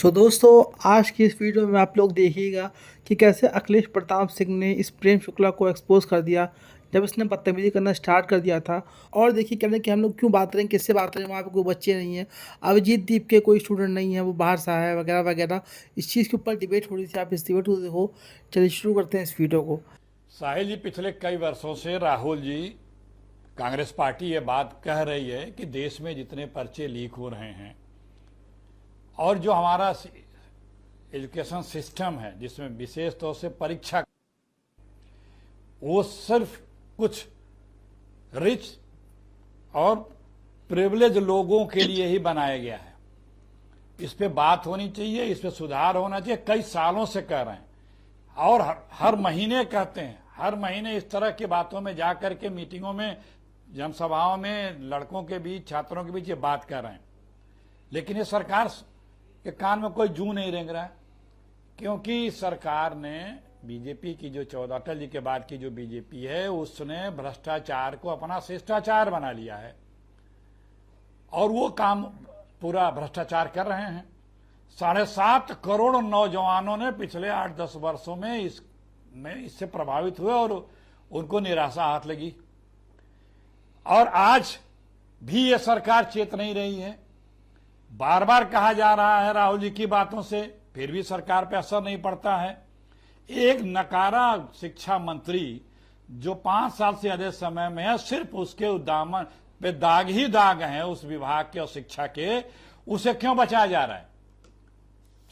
दोस्तों, आज की इस वीडियो में आप लोग देखिएगा कि कैसे अखिलेश प्रताप सिंह ने इस प्रेम शुक्ला को एक्सपोज कर दिया जब इसने बदतमीजी करना स्टार्ट कर दिया था। और देखिए कहने कि हम लोग क्यों बात करें, किससे बात करें, वहाँ पे कोई बच्चे नहीं हैं, अभिजीत दीप के कोई स्टूडेंट नहीं है, वो बाहर से आया है वगैरह वगैरह। इस चीज़ के ऊपर डिबेट हो रही थी, आप इस डिबेट को देखो। चलिए शुरू करते हैं इस वीडियो को। साहिल जी, पिछले कई वर्षों से राहुल जी, कांग्रेस पार्टी ये बात कह रही है कि देश में जितने पर्चे लीक हो रहे हैं और जो हमारा एजुकेशन सिस्टम है जिसमें विशेष तौर से परीक्षा, वो सिर्फ कुछ रिच और प्रिविलेज लोगों के लिए ही बनाया गया है। इस पे बात होनी चाहिए, इस पे सुधार होना चाहिए। कई सालों से कह रहे हैं और हर महीने कहते हैं, हर महीने इस तरह की बातों में जाकर के मीटिंगों में, जनसभाओं में लड़कों के बीच, छात्रों के बीच ये बात कर रहे हैं। लेकिन ये सरकार के कान में कोई जू नहीं रेंग रहा है, क्योंकि सरकार ने बीजेपी की जो 14 अटल जी के बाद की जो बीजेपी है, उसने भ्रष्टाचार को अपना शिष्टाचार बना लिया है और वो काम पूरा भ्रष्टाचार कर रहे हैं। 7.5 करोड़ नौजवानों ने पिछले 8-10 वर्षों में इससे प्रभावित हुए और उनको निराशा हाथ लगी। और आज भी ये सरकार चेत नहीं रही है। बार बार कहा जा रहा है राहुल जी की बातों से, फिर भी सरकार पे असर नहीं पड़ता है। एक नकारा शिक्षा मंत्री जो 5 साल से अधिक समय में है, सिर्फ उसके उद्दामन पे दाग ही दाग हैं उस विभाग के और शिक्षा के, उसे क्यों बचाया जा रहा है?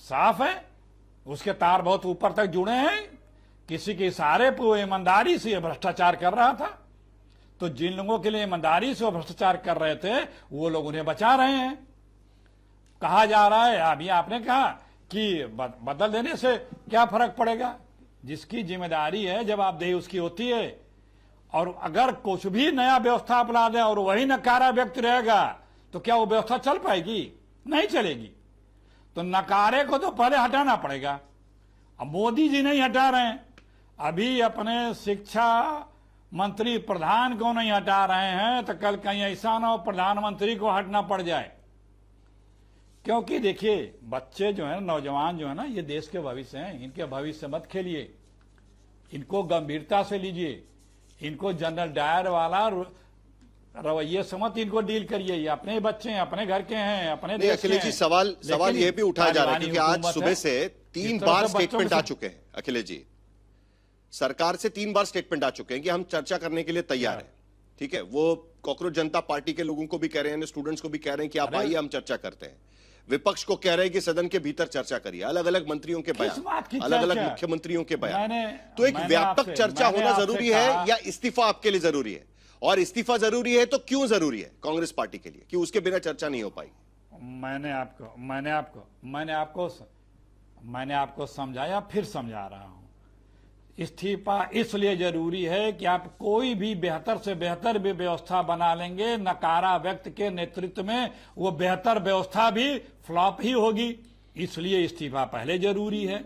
साफ है उसके तार बहुत ऊपर तक जुड़े हैं। किसी के इशारे पर वो ईमानदारी से भ्रष्टाचार कर रहा था, तो जिन लोगों के लिए ईमानदारी से वो भ्रष्टाचार कर रहे थे वो लोग उन्हें बचा रहे हैं। कहा जा रहा है, अभी आपने कहा कि बदल देने से क्या फर्क पड़ेगा। जिसकी जिम्मेदारी है जवाबदेही उसकी होती है। और अगर कुछ भी नया व्यवस्था अपना दे और वही नकारा व्यक्ति रहेगा तो क्या वो व्यवस्था चल पाएगी? नहीं चलेगी। तो नकारे को तो पहले हटाना पड़ेगा। अब मोदी जी नहीं हटा रहे हैं, अभी अपने शिक्षा मंत्री प्रधान को नहीं हटा रहे हैं, तो कल कहीं ऐसा ना हो प्रधानमंत्री को हटना पड़ जाए। क्योंकि देखिए, बच्चे जो है, नौजवान जो है ना, ये देश के भविष्य हैं। इनके भविष्य मत खेलिए, इनको गंभीरता से लीजिए, इनको जनरल डायर वाला रवैये से मत इनको डील करिए। ये अपने बच्चे हैं, अपने घर के हैं, अपने देश के हैं। अखिलेश जी, सवाल ये भी उठाया जा रहा है क्योंकि आज सुबह से 3 बार स्टेटमेंट आ चुके हैं। अखिलेश जी, सरकार से 3 बार स्टेटमेंट आ चुके हैं कि हम चर्चा करने के लिए तैयार हैं। ठीक है, वो कॉकरोच जनता पार्टी के लोगों को भी कह रहे हैं, स्टूडेंट्स को भी कह रहे हैं कि आप आइए हम चर्चा करते हैं। विपक्ष को कह रहे हैं कि सदन के भीतर चर्चा करिए। अलग अलग मंत्रियों के बयान, अलग अलग मुख्यमंत्रियों के बयान। तो एक व्यापक चर्चा होना जरूरी है या इस्तीफा आपके लिए जरूरी है? और इस्तीफा जरूरी है तो क्यों जरूरी है कांग्रेस पार्टी के लिए कि उसके बिना चर्चा नहीं हो पाएगी? मैंने आपको समझाया, फिर समझा रहा हूं। इस्तीफा इसलिए जरूरी है कि आप कोई भी बेहतर से बेहतर भी व्यवस्था बना लेंगे, नकारा व्यक्ति के नेतृत्व में वो बेहतर व्यवस्था भी फ्लॉप ही होगी। इसलिए इस्तीफा पहले जरूरी है।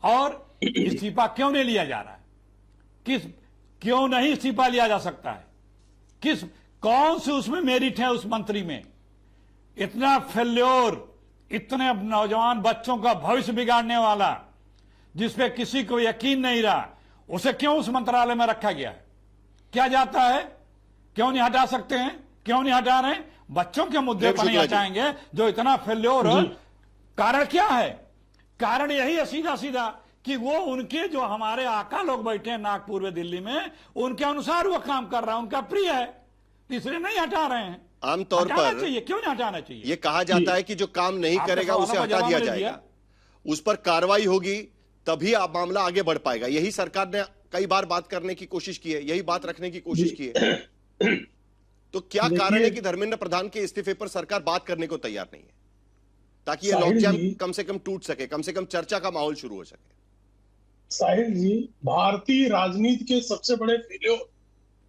और इस्तीफा क्यों नहीं लिया जा रहा है? क्यों नहीं इस्तीफा लिया जा सकता है? कौन से उसमें मेरिट है उस मंत्री में? इतना फेल्योर, इतने नौजवान बच्चों का भविष्य बिगाड़ने वाला, जिसपे किसी को यकीन नहीं रहा, उसे क्यों उस मंत्रालय में रखा गया है? क्या जाता है? क्यों नहीं हटा सकते हैं? क्यों नहीं हटा रहे? बच्चों के मुद्दे पर नहीं हटाएंगे जो इतना फेल्योर हो? कारण क्या है? कारण यही है सीधा सीधा कि वो उनके जो हमारे आका लोग बैठे हैं नागपुर में, दिल्ली में, उनके अनुसार वो काम कर रहा है, उनका प्रिय है, इसलिए नहीं हटा रहे हैं। आमतौर पर चाहिए, क्यों नहीं हटाना चाहिए? यह कहा जाता है कि जो काम नहीं करेगा उसे हटा दिया जाएगा, उस पर कार्रवाई होगी, तभी आप मामला आगे बढ़ पाएगा। यही सरकार ने कई बार बात करने की कोशिश की है, यही बात रखने की कोशिश की है। तो क्या कारण है कि धर्मेंद्र प्रधान के इस्तीफे पर सरकार बात करने को तैयार नहीं है, ताकि यह लॉकजाम कम से कम टूट सके, कम से कम चर्चा का माहौल शुरू हो सके? साहिल जी, भारतीय राजनीति के सबसे बड़े फेलियर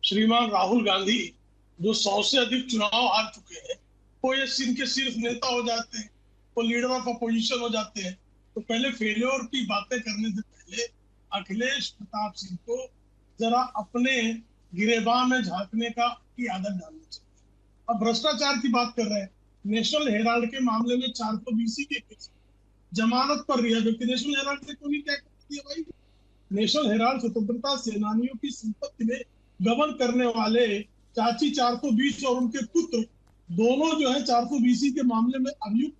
श्रीमान राहुल गांधी, जो 100 से अधिक चुनाव हार चुके हैं, वो ये सिर्फ नेता हो जाते हैं, वो लीडर ऑफ अपोजिशन हो जाते हैं। तो पहले फेलियर की बातें करने से पहले अखिलेश प्रताप सिंह को जरा अपने गिरेबान में झांकने की आदत डालनी चाहिए। अब भ्रष्टाचार की बात कर रहे हैं, नेशनल हेराल्ड के मामले में 420 के केस जमानत पर रिहा, जबकि नेशनल हेराल्ड से कोई क्या करती है भाई। नेशनल हेराल्ड स्वतंत्रता सेनानियों की संपत्ति में गबन करने वाले चाची 420 और उनके पुत्र दोनों जो है 420 के मामले में अभियुक्त,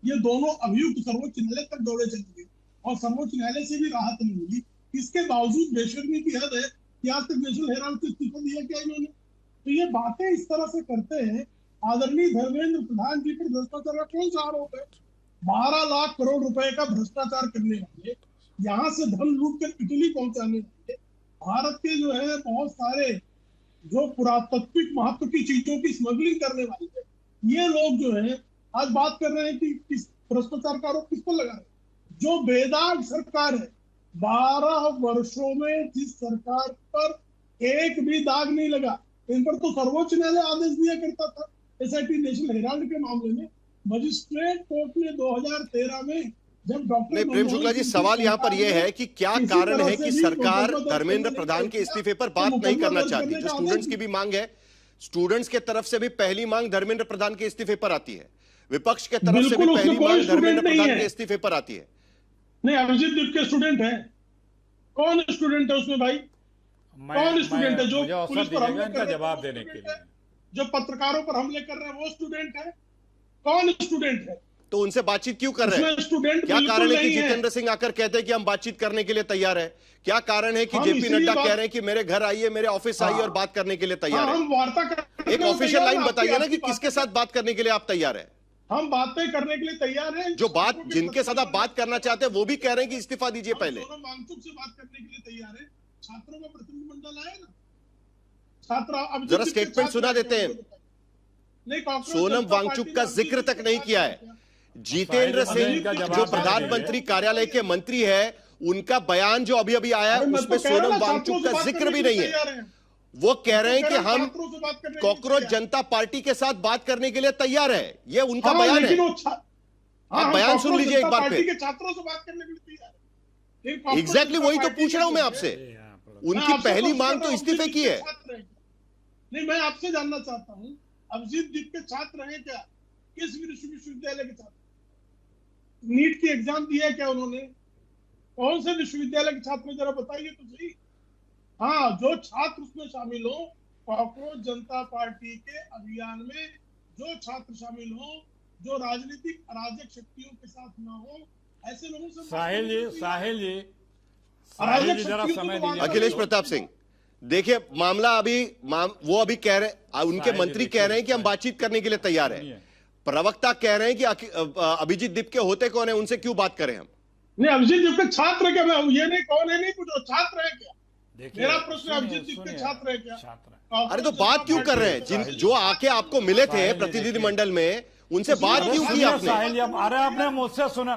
ये दोनों अभियुक्त सर्वोच्च न्यायालय तक दौड़े चले गए और सर्वोच्च न्यायालय से भी राहत नहीं मिली। इसके बावजूद बेशर्मी की हद है कि आज तक नेशनल हेराल्ड को इस्तीफा दिया क्या इन्होंने। तो ये बातें इस तरह से करते हैं। आदरणीय धर्मेंद्र प्रधान जी पर भ्रष्टाचार का कौन सा आरोप है? 12 लाख करोड़ रुपए का भ्रष्टाचार करने वाले, यहाँ से धन लूट कर इटली पहुंचाने वाले, भारत के जो है बहुत सारे जो पुरातात्विक महत्व की चीजों की स्मगलिंग करने वाले हैं, ये लोग जो है आज बात कर रहे हैं कि किस भ्रष्टाचार का आरोप किस पर लगा रहे हैं। जो बेदाग सरकार है, 12 वर्षों में जिस सरकार पर एक भी दाग नहीं लगा, इन पर तो सर्वोच्च न्यायालय आदेश दिया करता था। एसआईटी नेशनल हेराल्ड के मामले में मजिस्ट्रेट कोर्ट ने 2013 में जब डॉक्टर नहीं, प्रेम शुक्ला जी, सवाल यहाँ पर यह है कि क्या कारण है कि सरकार धर्मेंद्र प्रधान के इस्तीफे पर बात नहीं करना चाहती? जो स्टूडेंट्स की भी मांग है, स्टूडेंट्स के तरफ से भी पहली मांग धर्मेंद्र प्रधान के इस्तीफे पर आती है, विपक्ष के तरफ से भी पहली मांग धर्मेंद्र प्रधान के इस्तीफे पर आती है। नहीं, अभिजीत दीप के स्टूडेंट है। कौन स्टूडेंट है उसमें भाई? कौन स्टूडेंट है जो पुलिस पर हमले कर रहे हैं, जवाब देने के लिए, जो पत्रकारों पर हमले कर रहे हैं वो स्टूडेंट है? कौन स्टूडेंट है? तो उनसे बातचीत क्यों कर रहे हैं? स्टूडेंट क्या कारण है कि जितेंद्र सिंह आकर कहते हैं कि हम बातचीत करने के लिए तैयार है? क्या कारण है कि जेपी नड्डा कह रहे हैं कि मेरे घर आइए, मेरे ऑफिस आइए और बात करने के लिए तैयार है? हम वार्ता करने, एक ऑफिशियल लाइन बताइए ना कि किसके साथ बात करने के लिए आप तैयार है? हम बातें करने के लिए तैयार हैं। जो बात जिनके साथ आप बात करना चाहते हैं वो भी कह रहे हैं कि इस्तीफा दीजिए पहले। सोनम वांगचुक से बात करने के लिए तैयार है। छात्रों का प्रतिनिधिमंडल आएगा, छात्र अब जरा स्टेटमेंट सुना देते हैं। सोनम वांगचुक का जिक्र तक नहीं किया है। जितेंद्र सिंह जो प्रधानमंत्री कार्यालय के मंत्री है, उनका बयान जो अभी अभी आया है उसमें सोनम वांगचुक का जिक्र भी नहीं है। वो कह रहे हैं कि हम कॉकरोच जनता पार्टी के साथ बात करने के लिए तैयार है। ये उनका बयान है। आप बयान सुन लीजिए एक बार फिर। छात्रों से बात करने के लिए तैयार है। एग्जैक्टली वही तो पूछ रहा हूं मैं आपसे। उनकी पहली मांग तो इस्तीफे की है। नहीं, मैं आपसे जानना चाहता हूं, अभिजीत दीप के छात्र हैं क्या? किस विश्वविद्यालय के छात्र? नीट की एग्जाम दिया है क्या उन्होंने? कौन से विश्वविद्यालय के छात्र, जरा बताइए तो सही। हाँ, जो छात्र उसमें शामिल हो, कॉकरोच जनता पार्टी के अभियान में जो छात्र शामिल हो, जो राजनीतिक अराजक शक्तियों के साथ ना हो, ऐसे लोगों से साहिल जी जरा समय दीजिए। अखिलेश प्रताप सिंह, देखिए मामला वो अभी कह रहे, उनके मंत्री कह रहे हैं कि हम बातचीत करने के लिए तैयार हैं। प्रवक्ता कह रहे हैं कि अभिजीत दीप के होते कौन है, उनसे क्यों बात करें हम? नहीं, अभिजीत दीप के छात्र क्या? मैं ये नहीं, कौन है नहीं पूछो, छात्र है क्या? मेरा प्रश्न अभिजीत दीप के छात्र है क्या? अरे तो बात क्यों कर रहे हैं? जो आके आपको मिले थे प्रतिनिधिमंडल में, उनसे बात क्यों की आपने? अरे आपने मुझसे सुना,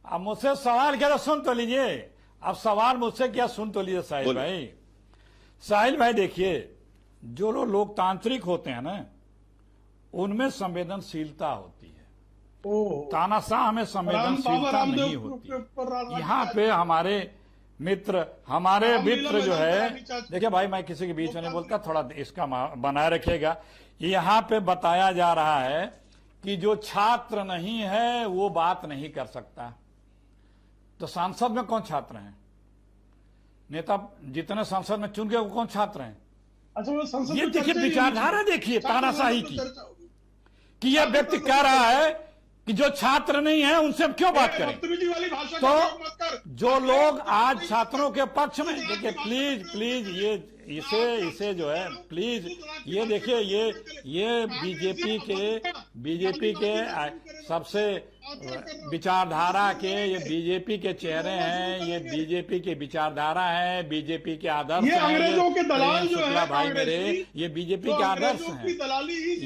अब मुझसे सवाल किया तो सुन तो लीजिए। अब सवाल मुझसे क्या, सुन तो लीजिए साहिल भाई। साहिल भाई देखिए, जो लोग लोकतांत्रिक होते हैं ना, उनमें संवेदनशीलता होती है। तानाशाह में संवेदनशीलता नहीं होती। यहाँ पे हमारे मित्र जो है, देखिए भाई मैं किसी के बीच में नहीं बोलता, थोड़ा इसका बनाए रखिएगा। यहाँ पे बताया जा रहा है कि जो छात्र नहीं है वो बात नहीं कर सकता। तो सांसद में कौन छात्र हैं? नेता जितने संसद में चुन गए वो कौन छात्र हैं? अच्छा, ये देखिए विचारधारा, देखिए तानाशाही की, कि यह व्यक्ति कह रहा है कि जो छात्र नहीं है उनसे हम क्यों बात करें। तो जो लोग आज छात्रों के पक्ष में, देखिए प्लीज इसे जो है प्लीज, ये देखिए ये बीजेपी के सबसे विचारधारा के, ये बीजेपी के चेहरे हैं, ये बीजेपी की विचारधारा है, बीजेपी के आदर्श हैं। अंग्रेजों के दलाल जो है भाई मेरे, ये बीजेपी के आदर्श हैं।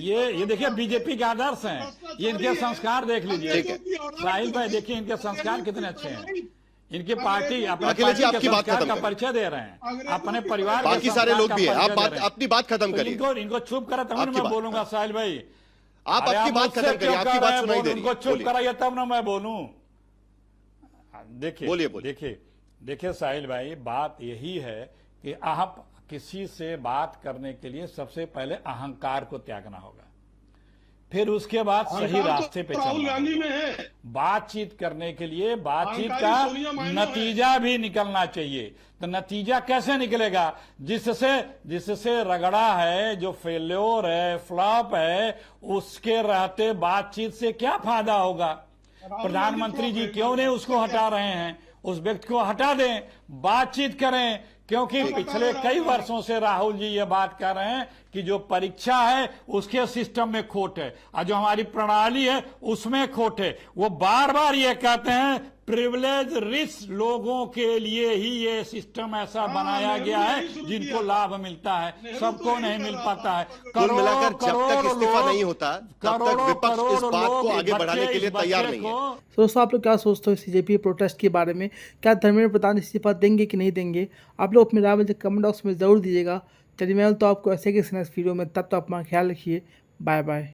ये देखिए बीजेपी के आदर्श हैं। ये इनके संस्कार देख लीजिए साहिल भाई, देखिए इनके संस्कार कितने अच्छे हैं। इनकी पार्टी अपने संस्कार का परिचय दे रहे हैं, अपने परिवार के बाकी सारे लोग भी हैं। आप अपनी बात खत्म करिए। इनको चुप करा तब मैं बोलूंगा साहिल भाई। आप अपनी बात खत्म करिए, आपकी बात सुनाई दे रही है। उनको चुप कराइए तब ना मैं बोलूं। देखिए साहिल भाई, बात यही है कि आप किसी से बात करने के लिए सबसे पहले अहंकार को त्यागना होगा, फिर उसके बाद सही अहंकार रास्ते तो पे राहुल चलना गांधी होगा। में है। बातचीत करने के लिए बातचीत अहंकारी का सोनिया माइनो नतीजा भी निकलना चाहिए। तो नतीजा कैसे निकलेगा? जिससे रगड़ा है, जो फेल्योर है, फ्लॉप है, उसके रहते बातचीत से क्या फायदा होगा? प्रधानमंत्री जी क्यों नहीं उसको हटा रहे हैं? उस व्यक्ति को हटा दें, बातचीत करें। क्योंकि पिछले कई वर्षों से राहुल जी ये बात कर रहे हैं कि जो परीक्षा है उसके सिस्टम में खोट है और जो हमारी प्रणाली है उसमें खोट है। वो बार बार ये कहते हैं प्रिविलेज रिच लोगों के लिए ही ये सिस्टम ऐसा बनाया गया है जिनको लाभ मिलता है, सबको नहीं मिल पाता है। कुल मिलाकर जब तक इस्तीफा नहीं होता तब तक विपक्ष इस बात को आगे बढ़ाने के लिए तैयार नहीं है। तो दोस्तों आप लोग क्या सोचते हो सीजेपी प्रोटेस्ट के बारे में? क्या धर्मेंद्र प्रधान इस्तीफा देंगे कि नहीं देंगे? आप लोग अपनी राय मुझे कमेंट बॉक्स में ज़रूर दीजिएगा। चलिए मैं तो आपको ऐसे कि नेक्स्ट वीडियो में, तब तक अपना ख्याल रखिए। Bye bye.